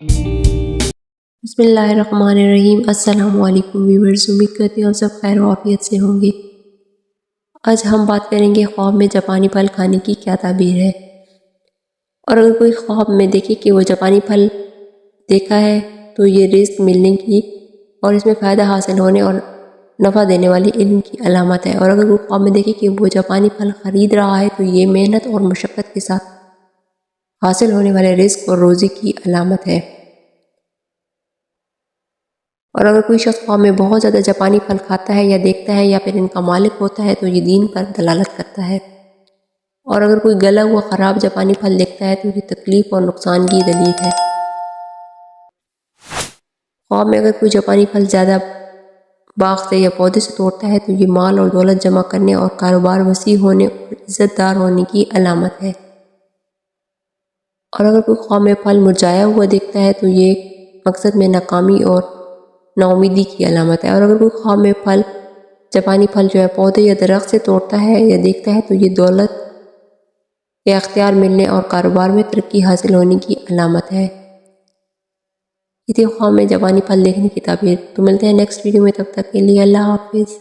بسم اللہ الرحمن الرحیم۔ السلام علیکم ویورز، امید کرتی ہوں آپ سب خیر و عافیت سے ہوں گے۔ آج ہم بات کریں گے خواب میں جاپانی پھل کھانے کی کیا تعبیر ہے، اور اگر کوئی خواب میں دیکھے کہ وہ جاپانی پھل دیکھا ہے تو یہ رزق ملنے کی اور اس میں فائدہ حاصل ہونے اور نفع دینے والی علم کی علامت ہے، اور اگر کوئی خواب میں دیکھے کہ وہ جاپانی پھل خرید رہا ہے تو یہ محنت اور مشقت کے ساتھ حاصل ہونے والے رزق اور روزی کی علامت ہے، اور اگر کوئی شخص خواب میں بہت زیادہ جاپانی پھل کھاتا ہے یا دیکھتا ہے یا پھر ان کا مالک ہوتا ہے تو یہ دین پر دلالت کرتا ہے، اور اگر کوئی گلا ہوا خراب جاپانی پھل دیکھتا ہے تو یہ تکلیف اور نقصان کی دلیل ہے۔ خواب میں اگر کوئی جاپانی پھل زیادہ باغ سے یا پودے سے توڑتا ہے تو یہ مال اور دولت جمع کرنے اور کاروبار وسیع ہونے اور عزت دار ہونے کی علامت ہے، اور اگر کوئی خواب میں پھل مرجھایا ہوا دیکھتا ہے تو یہ مقصد میں ناکامی اور نا امیدی کی علامت ہے، اور اگر کوئی خواب میں جاپانی پھل جو ہے پودے یا درخت سے توڑتا ہے یا دیکھتا ہے تو یہ دولت یا اختیار ملنے اور کاروبار میں ترقی حاصل ہونے کی علامت ہے۔ یہ تھی خواب میں جاپانی پھل دیکھنے کی تعبیر۔ تو ملتے ہیں نیکسٹ ویڈیو میں، تب تک کے لیے اللہ حافظ۔